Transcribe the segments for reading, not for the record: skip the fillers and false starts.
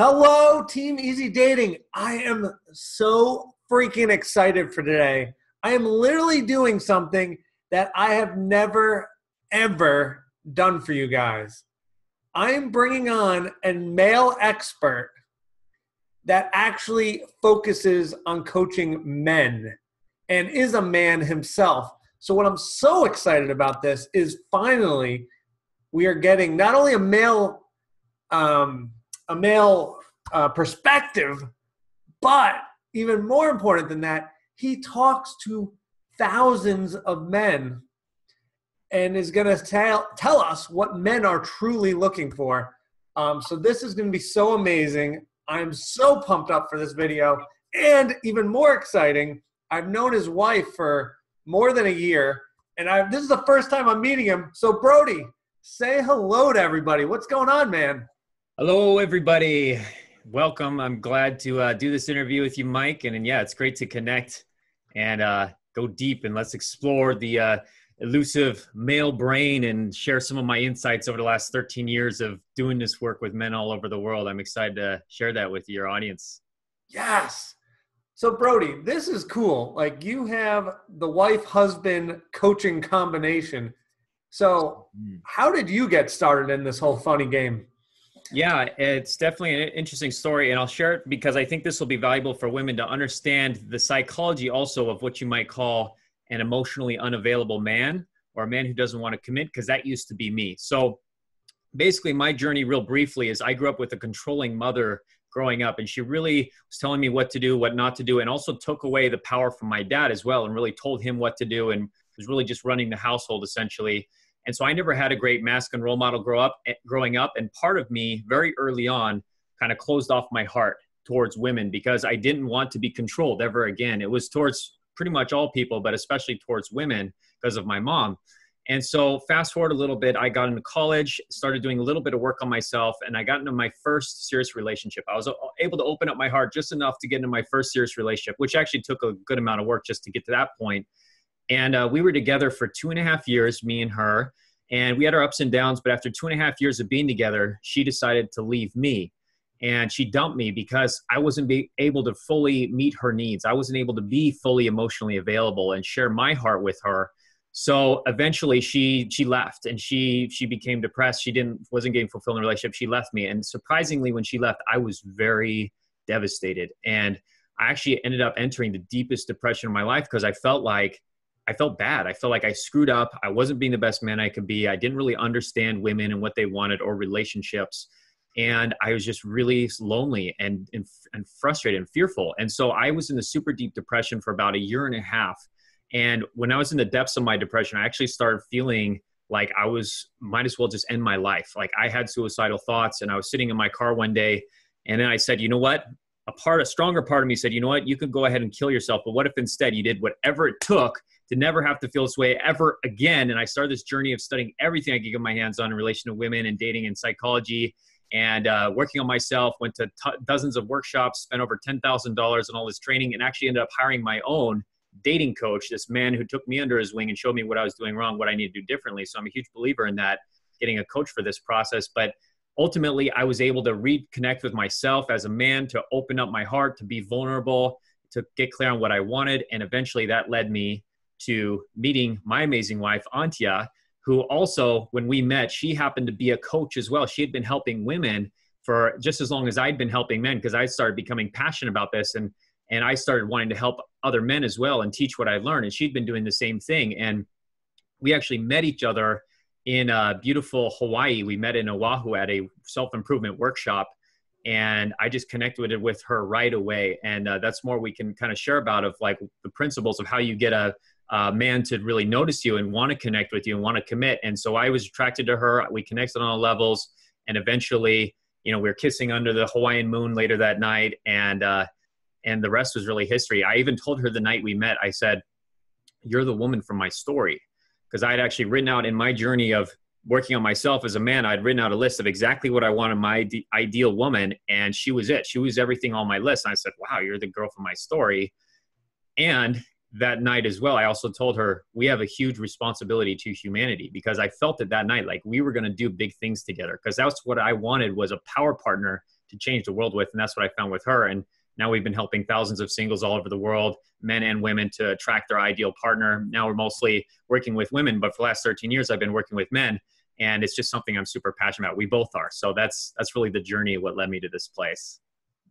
Hello, Team Easy Dating. I am so freaking excited for today. I am literally doing something that I have never, ever done for you guys. I am bringing on a male expert that actually focuses on coaching men and is a man himself. So what I'm so excited about this is finally we are getting not only a male perspective, but even more important than that, he talks to thousands of men and is going to tell us what men are truly looking for. So this is going to be so amazing. I'm so pumped up for this video. And even more exciting, I've known his wife for more than a year, and this is the first time I'm meeting him. So Brody, say hello to everybody. What's going on, man? Hello, everybody. Welcome. I'm glad to do this interview with you, Mike. And yeah, it's great to connect and go deep, and let's explore the elusive male brain and share some of my insights over the last 13 years of doing this work with men all over the world. I'm excited to share that with your audience. Yes. So Brody, this is cool. Like, you have the wife-husband coaching combination. So how did you get started in this whole funny game? Yeah, it's definitely an interesting story, and I'll share it because I think this will be valuable for women to understand the psychology also of what you might call an emotionally unavailable man, or a man who doesn't want to commit, because that used to be me. So basically my journey, real briefly, is I grew up with a controlling mother growing up, and she really was telling me what to do, what not to do, and also took away the power from my dad as well and really told him what to do, and was really just running the household essentially. And so I never had a great masculine role model growing up. And part of me very early on kind of closed off my heart towards women because I didn't want to be controlled ever again. It was towards pretty much all people, but especially towards women because of my mom. And so fast forward a little bit, I got into college, started doing a little bit of work on myself, and I got into my first serious relationship. I was able to open up my heart just enough to get into my first serious relationship, which actually took a good amount of work just to get to that point. And we were together for 2.5 years, me and her, and we had our ups and downs. But after 2.5 years of being together, she decided to leave me, and she dumped me because I wasn't able to fully meet her needs. I wasn't able to be fully emotionally available and share my heart with her. So eventually she left, and she became depressed. She wasn't getting fulfilled in the relationship. She left me. And surprisingly, when she left, I was very devastated. And I actually ended up entering the deepest depression of my life because I felt bad. I felt like I screwed up. I wasn't being the best man I could be. I didn't really understand women and what they wanted or relationships. And I was just really lonely and frustrated and fearful. And so I was in a super deep depression for about 1.5 years. And when I was in the depths of my depression, I actually started feeling like might as well just end my life. Like, I had suicidal thoughts, and I was sitting in my car one day, and then I said, you know what? A stronger part of me said, you know what? You could go ahead and kill yourself, but what if instead you did whatever it took to never have to feel this way ever again? And I started this journey of studying everything I could get my hands on in relation to women and dating and psychology, and working on myself, went to dozens of workshops, spent over $10,000 on all this training, and actually ended up hiring my own dating coach, this man who took me under his wing and showed me what I was doing wrong, what I need to do differently. So I'm a huge believer in that, getting a coach for this process. But ultimately, I was able to reconnect with myself as a man, to open up my heart, to be vulnerable, to get clear on what I wanted. And eventually that led me to meeting my amazing wife, Antia, who also, when we met, she happened to be a coach as well. She had been helping women for just as long as I'd been helping men, because I started becoming passionate about this. And I started wanting to help other men as well and teach what I learned. And she'd been doing the same thing. And we actually met each other in beautiful Hawaii. We met in Oahu at a self-improvement workshop, and I just connected with her right away. And that's more we can kind of share about, of like the principles of how you get a man to really notice you and want to connect with you and want to commit. And so I was attracted to her. We connected on all levels, and eventually, we were kissing under the Hawaiian moon later that night, and the rest was really history. I even told her the night we met, I said, "You're the woman from my story." Because I had actually written out in my journey of working on myself as a man, I'd written out a list of exactly what I wanted my ideal woman, and she was it. She was everything on my list. And I said, "Wow, you're the girl from my story." And that night as well, I also told her, we have a huge responsibility to humanity, because I felt it that night, like we were going to do big things together, because that's what I wanted, was a power partner to change the world with. And that's what I found with her. And now we've been helping thousands of singles all over the world, men and women, to attract their ideal partner. Now we're mostly working with women, but for the last 13 years, I've been working with men. And it's just something I'm super passionate about. We both are. So that's really the journey of what led me to this place.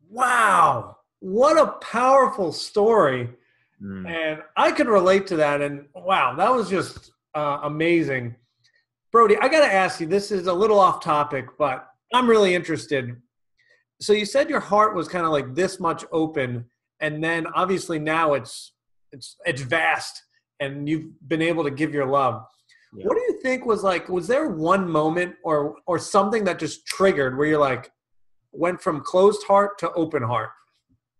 Wow. What a powerful story. And I could relate to that. And wow, that was just amazing. Brody, I got to ask you, this is a little off topic, but I'm really interested. So you said your heart was kind of like this much open, and then obviously now it's vast, and you've been able to give your love. Yeah. What do you think was there one moment or something that just triggered where you're like, went from closed heart to open heart?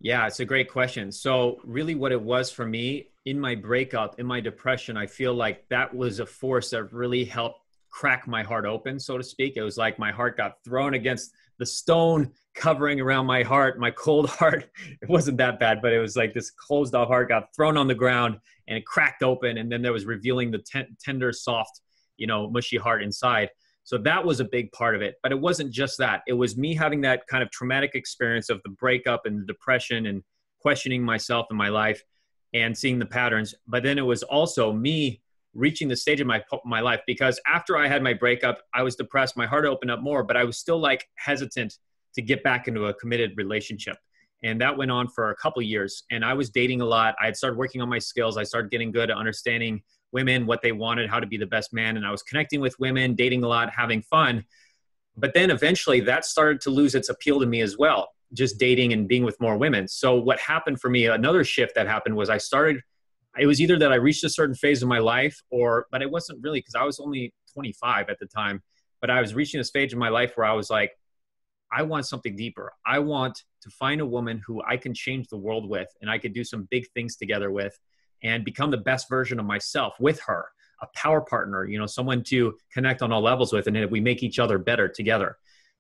Yeah, it's a great question. So really what it was for me in my breakup, in my depression, I feel like that was a force that really helped crack my heart open, so to speak. It was like my heart got thrown against the stone covering around my heart, my cold heart. It wasn't that bad, but it was like this closed off heart got thrown on the ground and it cracked open. And then there was revealing the tender, soft, mushy heart inside. So that was a big part of it. But it wasn't just that. It was me having that kind of traumatic experience of the breakup and the depression and questioning myself and my life and seeing the patterns. But then it was also me reaching the stage of my life, because after I had my breakup, I was depressed. My heart opened up more, but I was still like hesitant to get back into a committed relationship. And that went on for a couple of years. And I was dating a lot. I had started working on my skills. I started getting good at understanding women, what they wanted, how to be the best man. And I was connecting with women, dating a lot, having fun. But then eventually that started to lose its appeal to me as well, just dating and being with more women. So what happened for me, another shift that happened was it was either that I reached a certain phase of my life but it wasn't really, because I was only 25 at the time, but I was reaching this stage in my life where I was like, I want something deeper. I want to find a woman who I can change the world with, and I could do some big things together with and become the best version of myself with her, a power partner, someone to connect on all levels with, and then we make each other better together.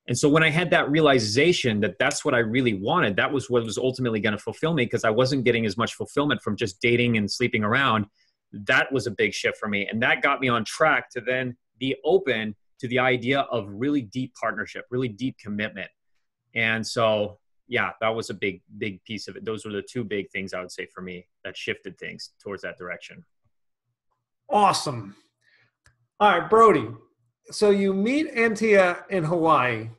And so when I had that realization that that's what I really wanted, that was what was ultimately going to fulfill me, because I wasn't getting as much fulfillment from just dating and sleeping around. That was a big shift for me. And that got me on track to then be open to the idea of really deep partnership, really deep commitment. And so, yeah, that was a big, big piece of it. Those were the two big things I would say for me that shifted things towards that direction. Awesome. All right, Brody. So you meet Antia in Hawaii.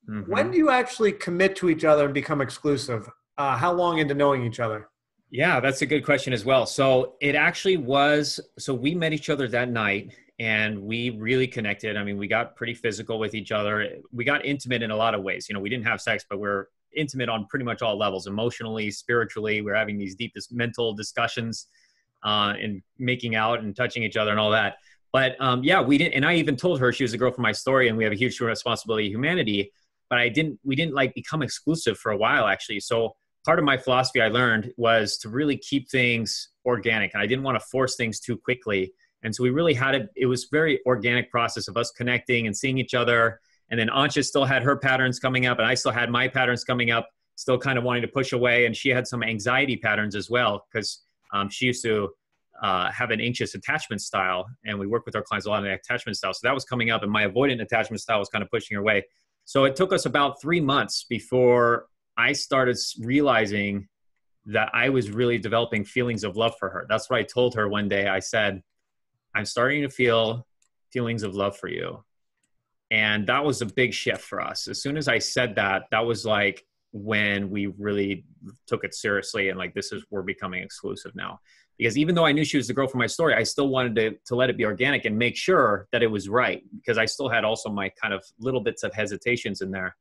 Mm-hmm. When do you actually commit to each other and become exclusive? How long into knowing each other? Yeah, that's a good question as well. So it actually was, we met each other that night and we really connected. I mean, we got pretty physical with each other. We got intimate in a lot of ways. We didn't have sex, but we're intimate on pretty much all levels, emotionally, spiritually. We're having these deep mental discussions and making out and touching each other and all that. But yeah, we didn't, and I even told her she was the girl from my story and we have a huge responsibility to humanity, but we didn't like become exclusive for a while actually. So part of my philosophy I learned was to really keep things organic, and I didn't want to force things too quickly. And so we really it was very organic process of us connecting and seeing each other. And then Ancha still had her patterns coming up and I still had my patterns coming up, still kind of wanting to push away. And she had some anxiety patterns as well, because she used to have an anxious attachment style, and we work with our clients a lot in the attachment style. So that was coming up, and my avoidant attachment style was kind of pushing her away. So it took us about 3 months before I started realizing that I was really developing feelings of love for her. That's what I told her one day. I said, I'm starting to feel feelings of love for you. And that was a big shift for us. As soon as I said that, that was like when we really took it seriously and like, we're becoming exclusive now. Because even though I knew she was the girl from my story, I still wanted to let it be organic and make sure that it was right, because I still had also my kind of little bits of hesitations in there.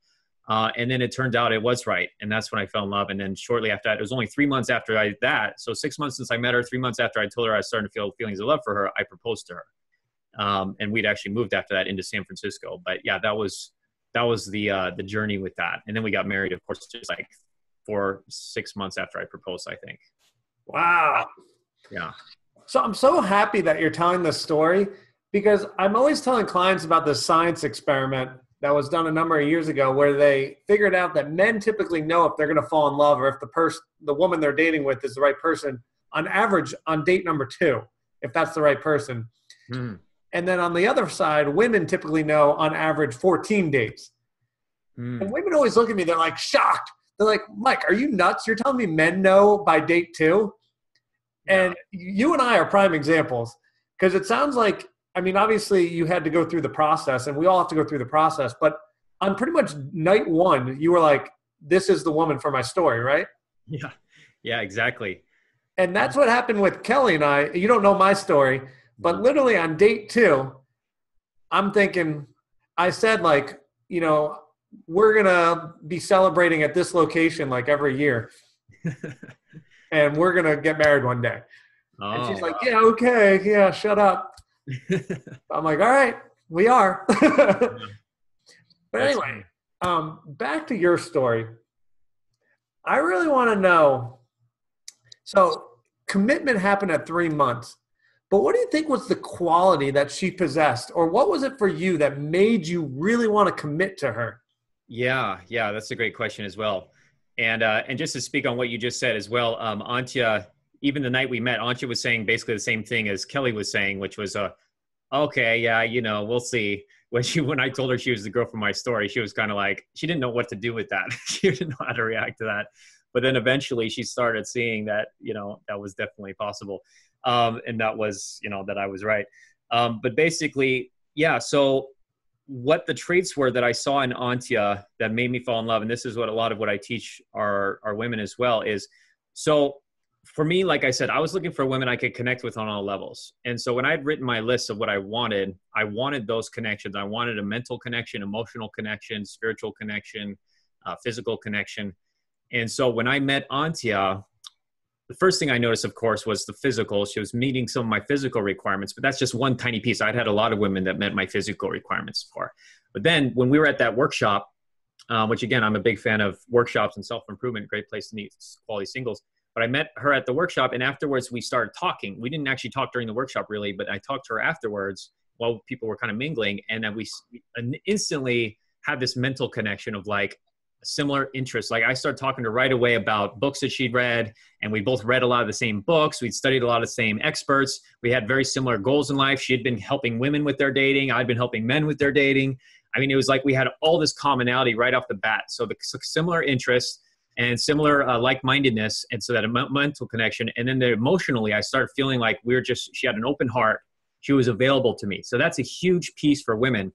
And then it turned out it was right. And that's when I fell in love. And then shortly after that, it was only 3 months after that. So 6 months since I met her, 3 months after I told her I was starting to feel feelings of love for her, I proposed to her. And we'd actually moved after that into San Francisco. But yeah, that was the journey with that. And then we got married, of course, just like 6 months after I proposed, I think. Wow. Yeah. So I'm so happy that you're telling this story, because I'm always telling clients about this science experiment that was done a number of years ago, where they figured out that men typically know if they're going to fall in love or if the woman they're dating with is the right person on average on date number 2, if that's the right person. Mm. And then on the other side, women typically know on average 14 dates. And women always look at me, they're like shocked. They're like, Mike, are you nuts? You're telling me men know by date 2? And you and I are prime examples, because it sounds like, I mean, obviously you had to go through the process, and we all have to go through the process, but on pretty much night 1, you were like, this is the woman for my story, right? Yeah, exactly. And that's what happened with Kelly and I. You don't know my story, but literally on date 2, I'm thinking, I said, like, you know, we're going to be celebrating at this location like every year. And we're going to get married one day. And she's like, yeah, okay. Yeah, shut up. I'm like, all right, we are. But anyway, back to your story. I really want to know. So commitment happened at 3 months. But what do you think was the quality that she possessed? Or what was it for you that made you really want to commit to her? Yeah, that's a great question as well. And just to speak on what you just said as well, Antje, even the night we met, Antje was saying basically the same thing as Kelly was saying, which was, okay, yeah, you know, we'll see. When I told her she was the girl from my story, she was kind of like, she didn't know what to do with that. She didn't know how to react to that. But then eventually she started seeing that, you know, that was definitely possible. And that was, you know, that I was right. But basically, yeah, so what the traits were that I saw in Antje that made me fall in love, and this is what a lot of what I teach our women as well is, so for me, like I said, I was looking for women I could connect with on all levels. And so when I had written my list of what I wanted those connections. I wanted a mental connection, emotional connection, spiritual connection, physical connection. And so when I met Antje, the first thing I noticed, of course, was the physical. She was meeting some of my physical requirements, but that's just one tiny piece. I'd had a lot of women that met my physical requirements before. But then when we were at that workshop, which again, I'm a big fan of workshops and self-improvement, great place to meet quality singles. But I met her at the workshop, and afterwards we started talking. We didn't actually talk during the workshop really, but I talked to her afterwards while people were kind of mingling. And then we instantly had this mental connection of like, similar interests. Like I started talking to her right away about books that she'd read, and we both read a lot of the same books. We'd studied a lot of the same experts. We had very similar goals in life. She had been helping women with their dating. I'd been helping men with their dating. I mean, it was like we had all this commonality right off the bat. So the similar interests and similar like-mindedness, and so that mental connection. And then emotionally, I started feeling like she had an open heart. She was available to me. So that's a huge piece for women.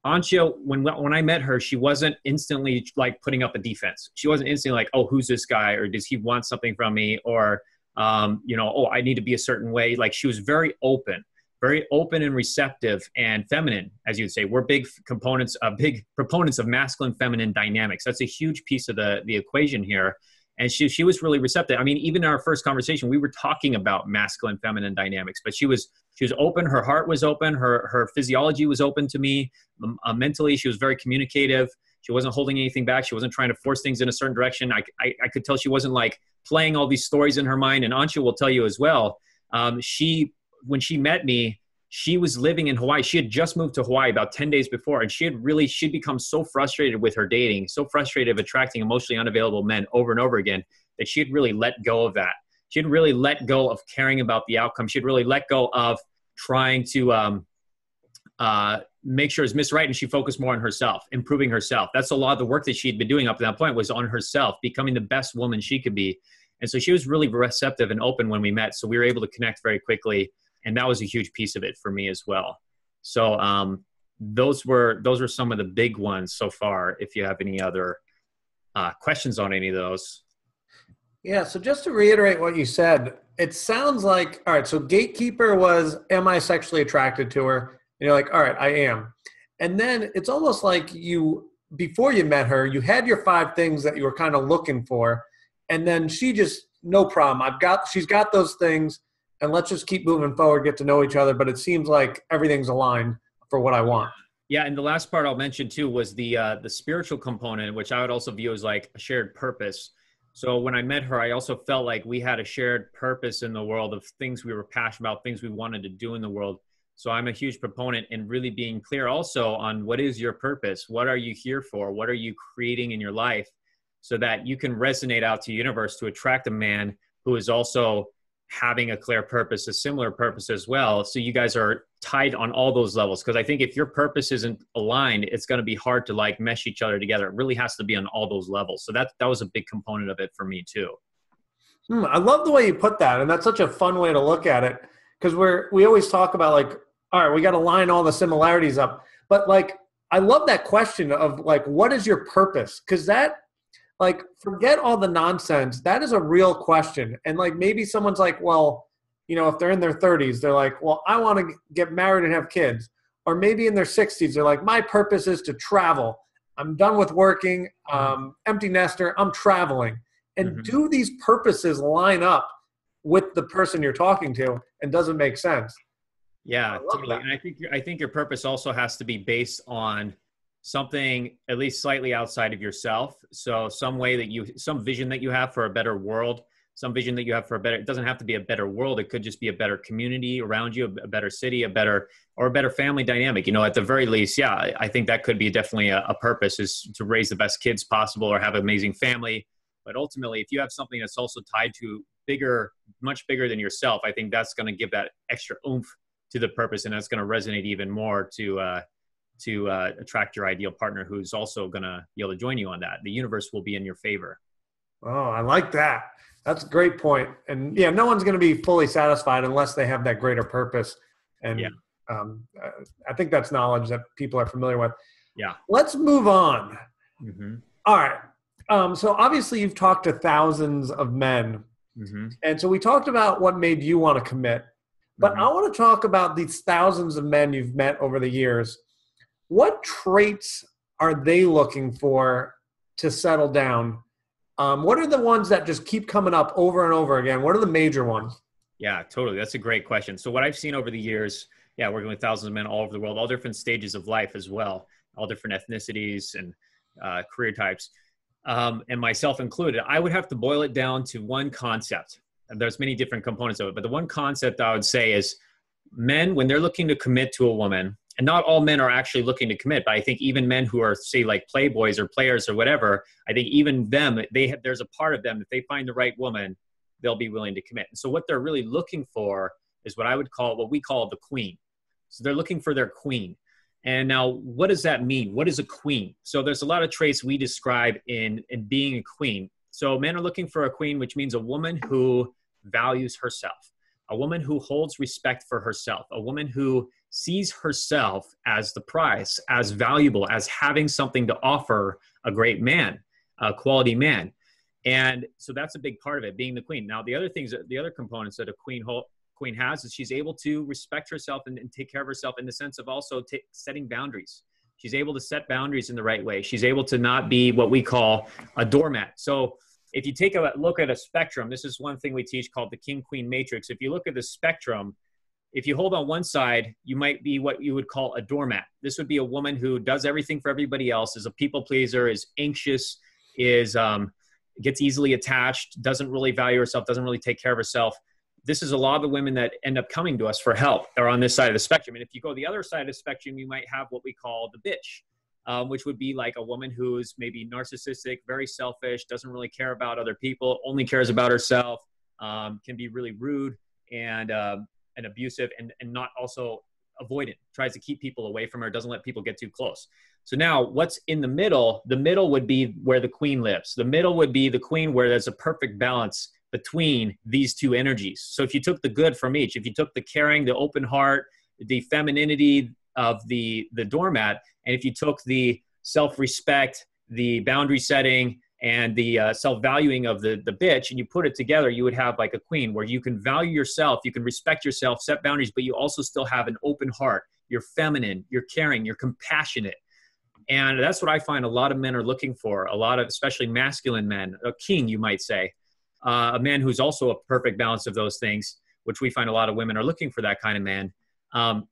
Antje, when I met her, she wasn't instantly like putting up a defense. She wasn't instantly like, oh, who's this guy? Or does he want something from me? Or, you know, oh, I need to be a certain way. Like she was very open and receptive and feminine, as you'd say. We're big proponents of masculine, feminine dynamics. That's a huge piece of the equation here. And she was really receptive. I mean, even in our first conversation, we were talking about masculine, feminine dynamics, but she was open. Her heart was open. Her physiology was open to me. Mentally, she was very communicative. She wasn't holding anything back. She wasn't trying to force things in a certain direction. I could tell she wasn't like playing all these stories in her mind. And Antje will tell you as well. When she met me, she was living in Hawaii. She had just moved to Hawaii about 10 days before. And she'd become so frustrated with her dating, so frustrated of attracting emotionally unavailable men over and over again, that she had really let go of that. She'd really let go of caring about the outcome. She'd really let go of trying to make sure it's Miss Right. And she focused more on herself, improving herself. That's a lot of the work that she'd been doing up to that point, was on herself, becoming the best woman she could be. And so she was really receptive and open when we met. So we were able to connect very quickly. And that was a huge piece of it for me as well. So those were some of the big ones so far. If you have any other questions on any of those. Yeah, so just to reiterate what you said, it sounds like, all right, so gatekeeper was, am I sexually attracted to her? And you're like, all right, I am. And then it's almost like before you met her, you had your 5 things that you were kind of looking for. And then she just, no problem. She's got those things, and let's just keep moving forward, get to know each other. But it seems like everything's aligned for what I want. Yeah, and the last part I'll mention too was the spiritual component, which I would also view as like a shared purpose. So when I met her, I also felt like we had a shared purpose in the world of things we were passionate about, things we wanted to do in the world. So I'm a huge proponent in really being clear also on what is your purpose? What are you here for? What are you creating in your life, so that you can resonate out to the universe to attract a man who is also having a clear purpose, a similar purpose as well. So you guys are tied on all those levels. Because I think if your purpose isn't aligned, it's going to be hard to like mesh each other together. It really has to be on all those levels. So that was a big component of it for me too. I love the way you put that. And that's such a fun way to look at it. Because we always talk about like, all right, we got to line all the similarities up. But like, I love that question of like, what is your purpose? Because that, like, forget all the nonsense. That is a real question. And like, maybe someone's like, well, you know, if they're in their 30s, they're like, well, I want to get married and have kids. Or maybe in their 60s, they're like, my purpose is to travel. I'm done with working, empty nester, I'm traveling. And do these purposes line up with the person you're talking to? And does it make sense? Yeah, totally. And I think your purpose also has to be based on something at least slightly outside of yourself. So some vision that you have for a better world, some vision that you have for a better, it doesn't have to be a better world. It could just be a better community around you, a better city, a better family dynamic. You know, at the very least, yeah, I think that could be definitely a purpose, is to raise the best kids possible or have an amazing family. But ultimately, if you have something that's also tied to much bigger than yourself, I think that's going to give that extra oomph to the purpose. And that's going to resonate even more to attract your ideal partner, who's also going to be able to join you on that. The universe will be in your favor. Oh, I like that. That's a great point. And yeah, no one's going to be fully satisfied unless they have that greater purpose. And I think that's knowledge that people are familiar with. Yeah. Let's move on. All right. So obviously you've talked to thousands of men. And so we talked about what made you want to commit. But I want to talk about these thousands of men you've met over the years. What traits are they looking for to settle down? What are the ones that just keep coming up over and over again? What are the major ones? Yeah, totally. That's a great question. So what I've seen over the years, working with thousands of men all over the world, all different stages of life as well, all different ethnicities and career types, and myself included, I would have to boil it down to one concept. And there's many different components of it, but the one concept I would say is men, when they're looking to commit to a woman, and not all men are actually looking to commit, but I think even men who are, say, like playboys or players or whatever, I think even them, there's a part of them, if they find the right woman, they'll be willing to commit. And so what they're really looking for is what we call the queen. So they're looking for their queen. And now, what does that mean? What is a queen? So there's a lot of traits we describe in being a queen. So men are looking for a queen, which means a woman who values herself, a woman who holds respect for herself, a woman who sees herself as the prize, as valuable, as having something to offer a great man, a quality man. And so that's a big part of it, being the queen. Now, the other components that a queen has is she's able to respect herself and take care of herself in the sense of also setting boundaries. She's able to set boundaries in the right way. She's able to not be what we call a doormat. So if you take a look at a spectrum, this is one thing we teach called the king-queen matrix. If you look at the spectrum, if you hold on one side, you might be what you would call a doormat. This would be a woman who does everything for everybody else, is a people pleaser, is anxious, gets easily attached, doesn't really value herself, doesn't really take care of herself. This is a lot of the women that end up coming to us for help are on this side of the spectrum. And if you go the other side of the spectrum, you might have what we call the bitch, which would be like a woman who's maybe narcissistic, very selfish, doesn't really care about other people, only cares about herself, can be really rude and abusive and not also avoidant, tries to keep people away from her, doesn't let people get too close. So now what's in the middle would be where the queen lives. The middle would be the queen, where there's a perfect balance between these two energies. So if you took the good from each, if you took the caring, the open heart, the femininity of the doormat, and if you took the self-respect, the boundary setting, and the self-valuing of the bitch, and you put it together, you would have like a queen where you can value yourself, you can respect yourself, set boundaries, but you also still have an open heart. You're feminine, you're caring, you're compassionate. And that's what I find a lot of men are looking for, a lot of, especially masculine men, a king, you might say, a man who's also a perfect balance of those things, which we find a lot of women are looking for that kind of man.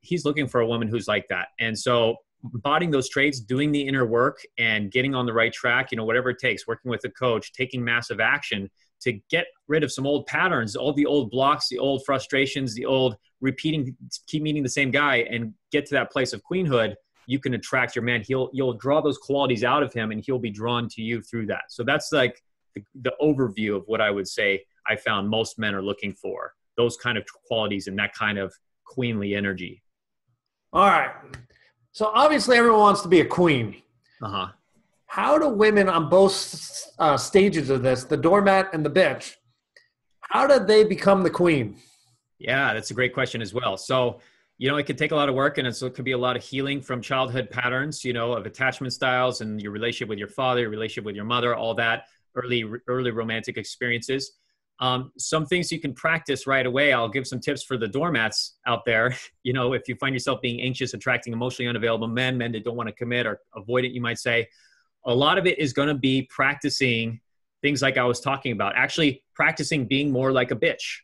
He's looking for a woman who's like that. And so embodying those traits, doing the inner work and getting on the right track, whatever it takes, working with a coach, taking massive action to get rid of some old patterns, all the old blocks, the old frustrations, the old keep meeting the same guy and get to that place of queenhood, you can attract your man. You'll draw those qualities out of him and he'll be drawn to you through that. So that's like the overview of what I would say I found most men are looking for those kind of qualities and that kind of queenly energy. All right. So obviously everyone wants to be a queen. Uh-huh. How do women on both stages of this, the doormat and the bitch, how did they become the queen? Yeah, that's a great question as well. So, it could take a lot of work, and it could be a lot of healing from childhood patterns, of attachment styles and your relationship with your father, your relationship with your mother, all that early romantic experiences. Some things you can practice right away. I'll give some tips for the doormats out there. If you find yourself being anxious, attracting emotionally unavailable men that don't want to commit or avoid it, you might say, a lot of it is going to be practicing things like I was talking about, actually practicing being more like a bitch.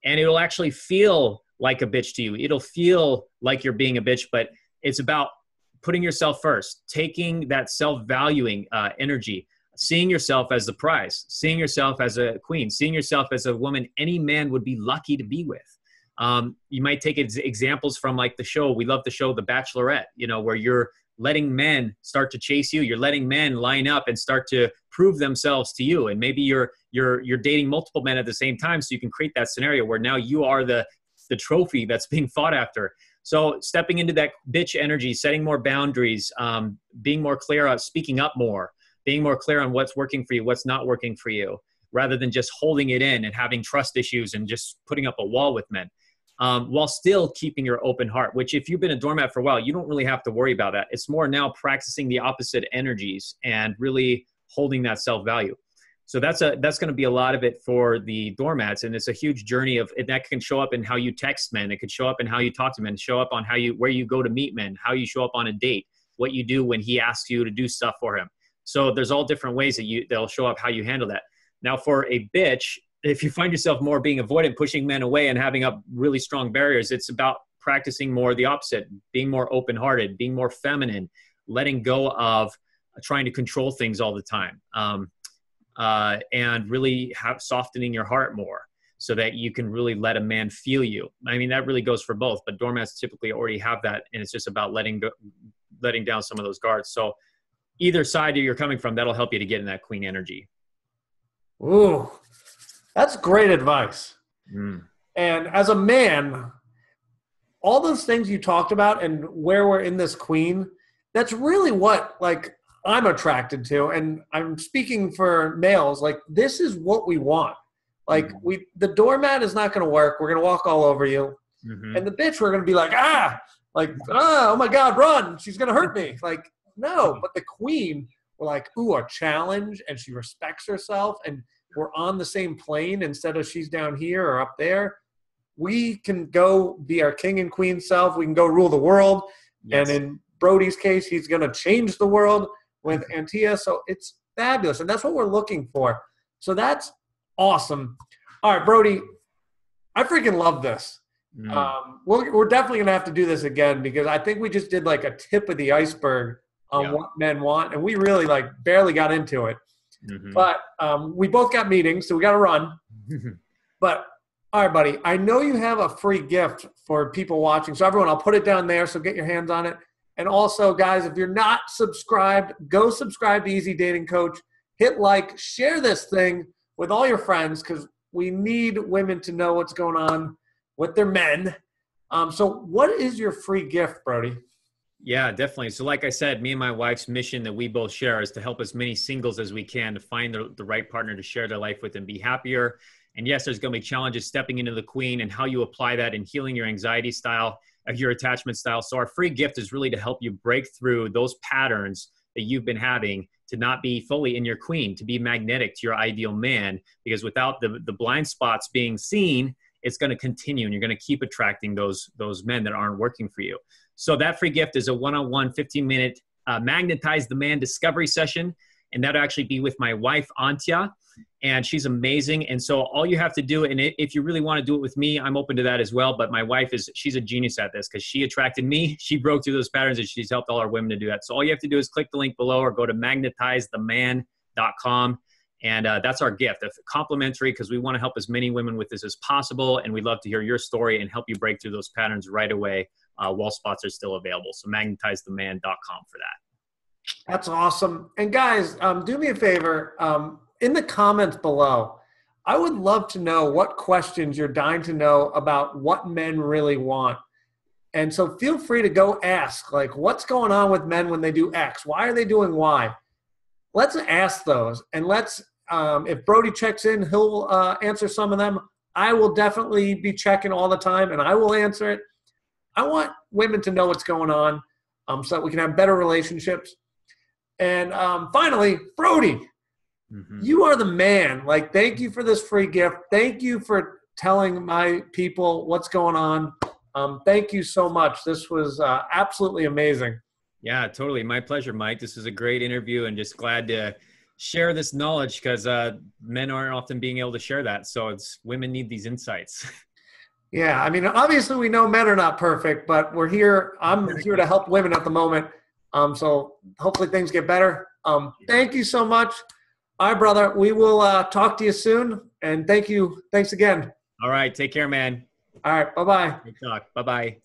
And it'll actually feel like a bitch to you. It'll feel like you're being a bitch, but it's about putting yourself first, taking that self-valuing energy, seeing yourself as the prize, seeing yourself as a queen, seeing yourself as a woman any man would be lucky to be with. You might take examples from like the show. We love the show The Bachelorette, where you're letting men start to chase you. You're letting men line up and start to prove themselves to you. And maybe you're dating multiple men at the same time. So you can create that scenario where now you are the trophy that's being fought after. So stepping into that bitch energy, setting more boundaries, being more clear on speaking up more, being more clear on what's working for you, what's not working for you, rather than just holding it in and having trust issues and just putting up a wall with men. While still keeping your open heart, which if you've been a doormat for a while, you don't really have to worry about that. It's more now practicing the opposite energies and really holding that self-value. So that's going to be a lot of it for the doormats. And it's a huge journey that can show up in how you text men. It could show up in how you talk to men, show up on where you go to meet men, how you show up on a date, what you do when he asks you to do stuff for him. So there's all different ways they'll show up how you handle that. Now for a bitch, if you find yourself more being avoidant, pushing men away and having up really strong barriers, it's about practicing more the opposite, being more open-hearted, being more feminine, letting go of trying to control things all the time, and really softening your heart more so that you can really let a man feel you. I mean, that really goes for both, but doormats typically already have that, and it's just about letting down some of those guards. So either side you're coming from, that'll help you to get in that queen energy. Ooh, that's great advice. Mm. And as a man, all those things you talked about and where we're in this queen, that's really what I'm attracted to. And I'm speaking for males, this is what we want. The doormat is not going to work. We're going to walk all over you. Mm-hmm. And the bitch, we're going to be oh my God, run. She's going to hurt me. No, but the queen, we're ooh, a challenge, and she respects herself, and we're on the same plane instead of she's down here or up there. We can go be our king and queen self. We can go rule the world. Yes. And in Brody's case, he's going to change the world with Antia. So it's fabulous. And that's what we're looking for. So that's awesome. All right, Brody, I freaking love this. We're definitely going to have to do this again, because I think we just did a tip of the iceberg on what men want. And we really barely got into it. Mm-hmm. But we both got meetings, so we got to run. But all right, buddy, I know you have a free gift for people watching. So everyone, I'll put it down there, so get your hands on it. And also, guys, if you're not subscribed, go subscribe to Easy Dating Coach. Hit like, share this thing with all your friends, because we need women to know what's going on with their men. So what is your free gift, Brody? Yeah, definitely. So like I said, me and my wife's mission that we both share is to help as many singles as we can to find the right partner to share their life with and be happier. And yes, there's going to be challenges stepping into the queen and how you apply that and healing your anxiety style, your attachment style. So our free gift is really to help you break through those patterns that you've been having to not be fully in your queen, to be magnetic to your ideal man, because without the blind spots being seen, it's going to continue and you're going to keep attracting those men that aren't working for you. So that free gift is a one-on-one 15-minute Magnetize the Man discovery session. And that'll actually be with my wife, Antia. And she's amazing. And so all you have to do, and if you really want to do it with me, I'm open to that as well. But my wife she's a genius at this, because she attracted me. She broke through those patterns, and she's helped all our women to do that. So all you have to do is click the link below or go to magnetizetheman.com. And that's our gift. It's complimentary, because we want to help as many women with this as possible. And we'd love to hear your story and help you break through those patterns right away while spots are still available. So magnetizetheman.com for that. That's awesome. And guys, do me a favor. In the comments below, I would love to know what questions you're dying to know about what men really want. And so feel free to go ask, like, what's going on with men when they do X? Why are they doing Y? Let's ask those. And let's, if Brody checks in, he'll answer some of them. I will definitely be checking all the time, and I will answer it. I want women to know what's going on so that we can have better relationships. And finally, Brody, you are the man. Like, thank you for this free gift. Thank you for telling my people what's going on. Thank you so much. This was absolutely amazing. Yeah, totally. My pleasure, Mike. This is a great interview, and just glad to share this knowledge because men aren't often being able to share that. So women need these insights. Yeah, I mean, obviously we know men are not perfect, but we're here. I'm here to help women at the moment. So hopefully things get better. Thank you so much. All right, brother. We will talk to you soon. And thank you. Thanks again. All right. Take care, man. All right. Bye-bye. Good talk. Bye-bye.